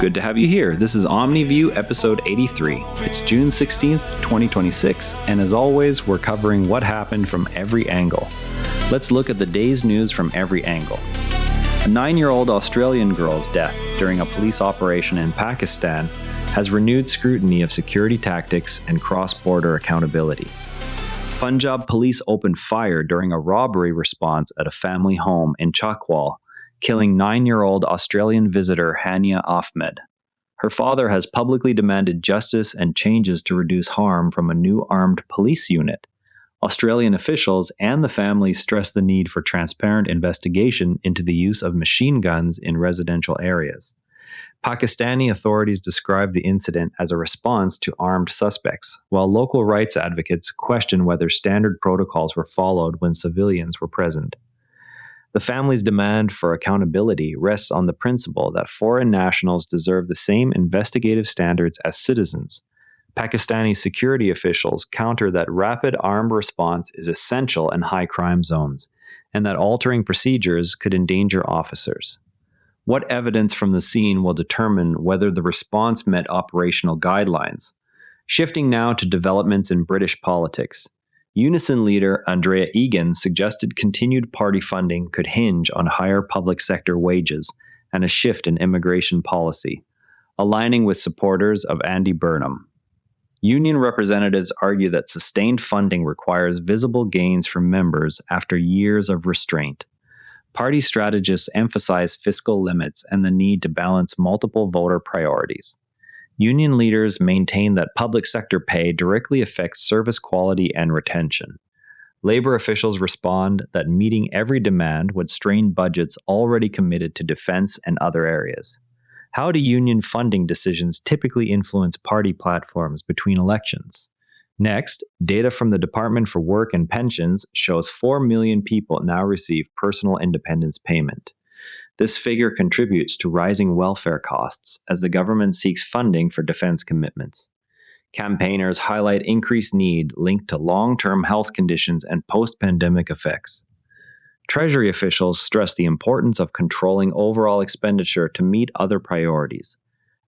Good to have you here. This is Omni View episode 83. It's June 16th, 2026, and as always, we're covering what happened from every angle. Let's look at the day's news from every angle. A 9-year-old Australian girl's death during a police operation in Pakistan has renewed scrutiny of security tactics and cross-border accountability. Punjab police opened fire during a robbery response at a family home in Chakwal, killing 9-year-old Australian visitor Hania Ahmed. Her father has publicly demanded justice and changes to reduce harm from a new armed police unit. Australian officials and the family stress the need for transparent investigation into the use of machine guns in residential areas. Pakistani authorities describe the incident as a response to armed suspects, while local rights advocates question whether standard protocols were followed when civilians were present. The family's demand for accountability rests on the principle that foreign nationals deserve the same investigative standards as citizens. Pakistani security officials counter that rapid armed response is essential in high crime zones, and that altering procedures could endanger officers. What evidence from the scene will determine whether the response met operational guidelines? Shifting now to developments in British politics. Unison leader Andrea Egan suggested continued party funding could hinge on higher public sector wages and a shift in immigration policy, aligning with supporters of Andy Burnham. Union representatives argue that sustained funding requires visible gains from members after years of restraint. Party strategists emphasize fiscal limits and the need to balance multiple voter priorities. Union leaders maintain that public sector pay directly affects service quality and retention. Labor officials respond that meeting every demand would strain budgets already committed to defense and other areas. How do union funding decisions typically influence party platforms between elections? Next, data from the Department for Work and Pensions shows 4 million people now receive personal independence payment. This figure contributes to rising welfare costs as the government seeks funding for defense commitments. Campaigners highlight increased need linked to long-term health conditions and post-pandemic effects. Treasury officials stress the importance of controlling overall expenditure to meet other priorities.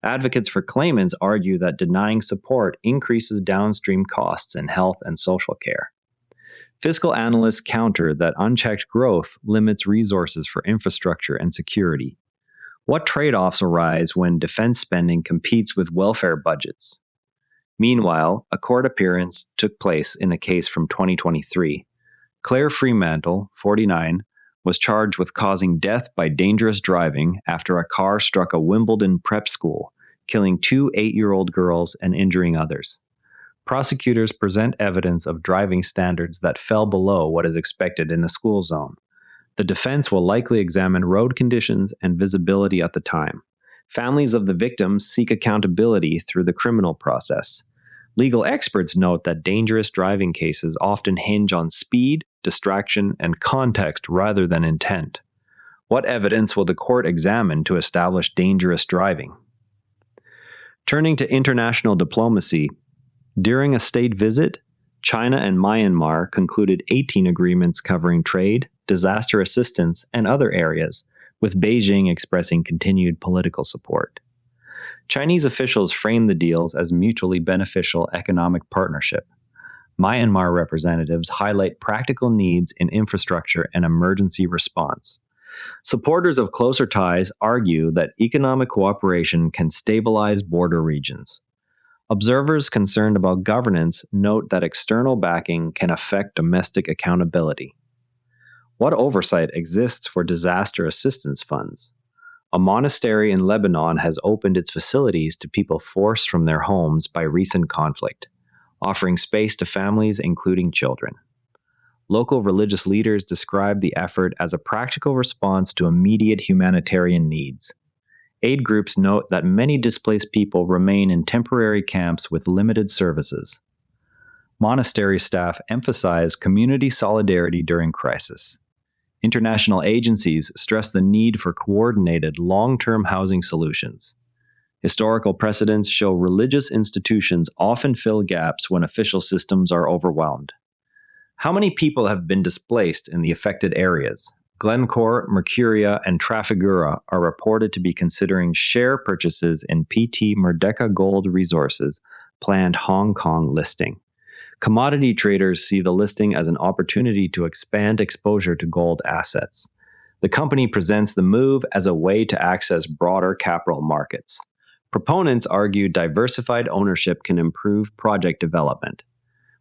Advocates for claimants argue that denying support increases downstream costs in health and social care. Fiscal analysts counter that unchecked growth limits resources for infrastructure and security. What trade-offs arise when defense spending competes with welfare budgets? Meanwhile, a court appearance took place in a case from 2023. Claire Fremantle, 49, was charged with causing death by dangerous driving after a car struck a Wimbledon prep school, killing 2 8-year-old girls and injuring others. Prosecutors present evidence of driving standards that fell below what is expected in a school zone. The defense will likely examine road conditions and visibility at the time. Families of the victims seek accountability through the criminal process. Legal experts note that dangerous driving cases often hinge on speed, distraction, and context rather than intent. What evidence will the court examine to establish dangerous driving? Turning to international diplomacy, during a state visit, China and Myanmar concluded 18 agreements covering trade, disaster assistance, and other areas, with Beijing expressing continued political support. Chinese officials framed the deals as mutually beneficial economic partnership. Myanmar representatives highlight practical needs in infrastructure and emergency response. Supporters of closer ties argue that economic cooperation can stabilize border regions. Observers concerned about governance note that external backing can affect domestic accountability. What oversight exists for disaster assistance funds? A monastery in Lebanon has opened its facilities to people forced from their homes by recent conflict, offering space to families including children. Local religious leaders describe the effort as a practical response to immediate humanitarian needs. Aid groups note that many displaced people remain in temporary camps with limited services. Monastery staff emphasize community solidarity during crisis. International agencies stress the need for coordinated long-term housing solutions. Historical precedents show religious institutions often fill gaps when official systems are overwhelmed. How many people have been displaced in the affected areas? Glencore, Mercuria, and Trafigura are reported to be considering share purchases in PT Merdeka Gold Resources' planned Hong Kong listing. Commodity traders see the listing as an opportunity to expand exposure to gold assets. The company presents the move as a way to access broader capital markets. Proponents argue diversified ownership can improve project development.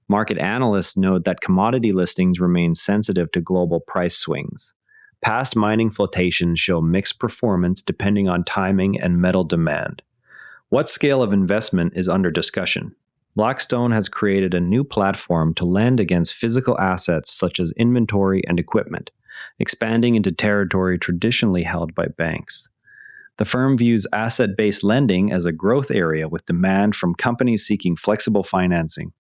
Market analysts note that commodity listings remain sensitive to global price swings. Past mining flotations show mixed performance depending on timing and metal demand. What scale of investment is under discussion? Blackstone has created a new platform to lend against physical assets such as inventory and equipment, expanding into territory traditionally held by banks. The firm views asset-based lending as a growth area with demand from companies seeking flexible financing.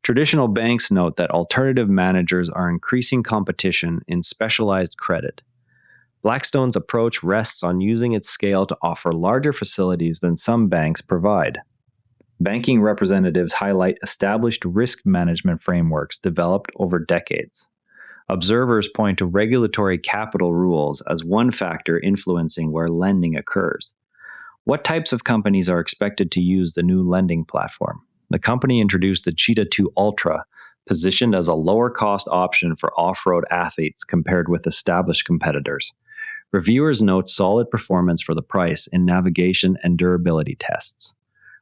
Traditional banks note that alternative managers are increasing competition in specialized credit. Blackstone's approach rests on using its scale to offer larger facilities than some banks provide. Banking representatives highlight established risk management frameworks developed over decades. Observers point to regulatory capital rules as one factor influencing where lending occurs. What types of companies are expected to use the new lending platform? The company introduced the Cheetah 2 Ultra, positioned as a lower-cost option for off-road athletes compared with established competitors. Reviewers note solid performance for the price in navigation and durability tests.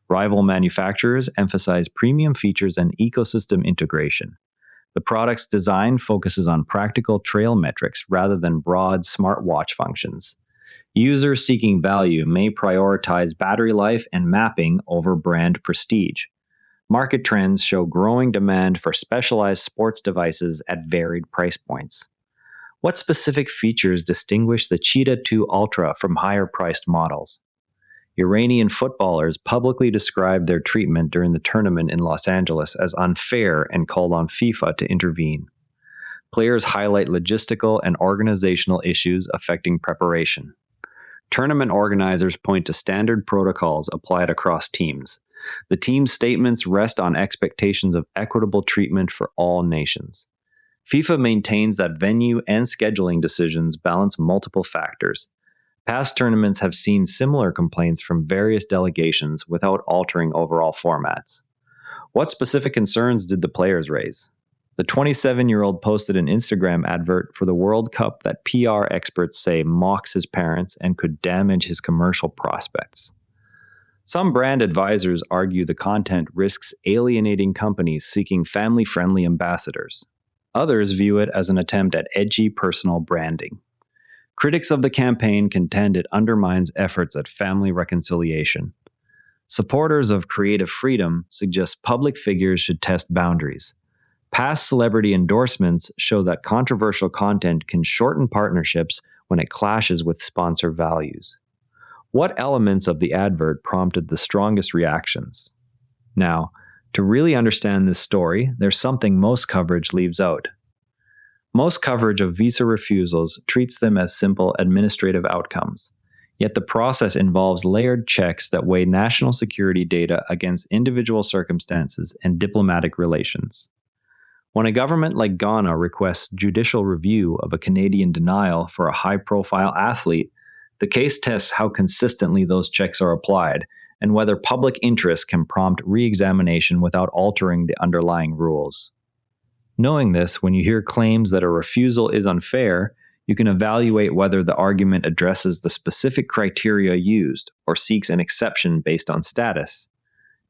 Rival manufacturers emphasize premium features and ecosystem integration. The product's design focuses on practical trail metrics rather than broad smartwatch functions. Users seeking value may prioritize battery life and mapping over brand prestige. Market trends show growing demand for specialized sports devices at varied price points. What specific features distinguish the Cheetah 2 Ultra from higher-priced models? Iranian footballers publicly described their treatment during the tournament in Los Angeles as unfair and called on FIFA to intervene. Players highlight logistical and organizational issues affecting preparation. Tournament organizers point to standard protocols applied across teams. The team's statements rest on expectations of equitable treatment for all nations. FIFA maintains that venue and scheduling decisions balance multiple factors. Past tournaments have seen similar complaints from various delegations without altering overall formats. What specific concerns did the players raise? The 27-year-old posted an Instagram advert for the World Cup that PR experts say mocks his parents and could damage his commercial prospects. Some brand advisors argue the content risks alienating companies seeking family-friendly ambassadors. Others view it as an attempt at edgy personal branding. Critics of the campaign contend it undermines efforts at family reconciliation. Supporters of creative freedom suggest public figures should test boundaries. Past celebrity endorsements show that controversial content can shorten partnerships when it clashes with sponsor values. What elements of the advert prompted the strongest reactions? Now, to really understand this story, there's something most coverage leaves out. Most coverage of visa refusals treats them as simple administrative outcomes, yet the process involves layered checks that weigh national security data against individual circumstances and diplomatic relations. When a government like Ghana requests judicial review of a Canadian denial for a high-profile athlete, the case tests how consistently those checks are applied and whether public interest can prompt re-examination without altering the underlying rules. Knowing this, when you hear claims that a refusal is unfair, you can evaluate whether the argument addresses the specific criteria used or seeks an exception based on status.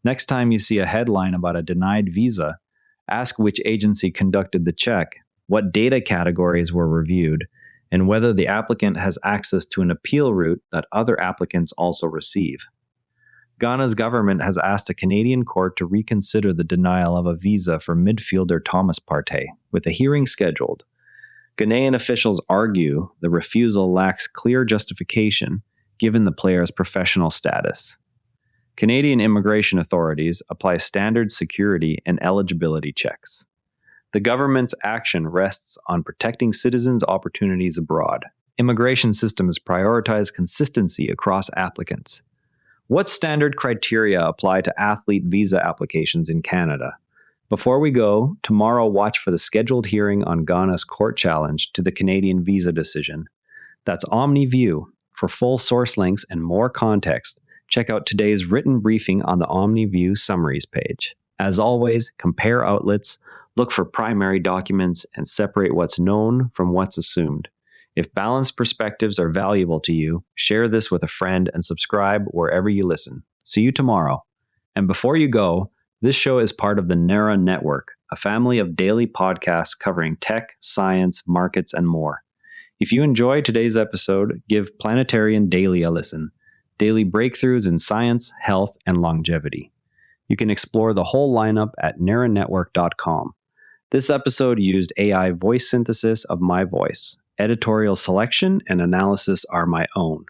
Next time you see a headline about a denied visa, ask which agency conducted the check, what data categories were reviewed, and whether the applicant has access to an appeal route that other applicants also receive. Ghana's government has asked a Canadian court to reconsider the denial of a visa for midfielder Thomas Partey, with a hearing scheduled. Ghanaian officials argue the refusal lacks clear justification given the player's professional status. Canadian immigration authorities apply standard security and eligibility checks. The government's action rests on protecting citizens' opportunities abroad. Immigration systems prioritize consistency across applicants. What standard criteria apply to athlete visa applications in Canada? Before we go, tomorrow watch for the scheduled hearing on Ghana's court challenge to the Canadian visa decision. That's Omni View. For full source links and more context, check out today's written briefing on the Omni View summaries page. As always, compare outlets, look for primary documents, and separate what's known from what's assumed. If balanced perspectives are valuable to you, share this with a friend and subscribe wherever you listen. See you tomorrow. And before you go, this show is part of the NARA Network, a family of daily podcasts covering tech, science, markets, and more. If you enjoyed today's episode, give Planetarian Daily a listen. Daily breakthroughs in science, health, and longevity. You can explore the whole lineup at naranetwork.com. This episode used AI voice synthesis of my voice. Editorial selection and analysis are my own.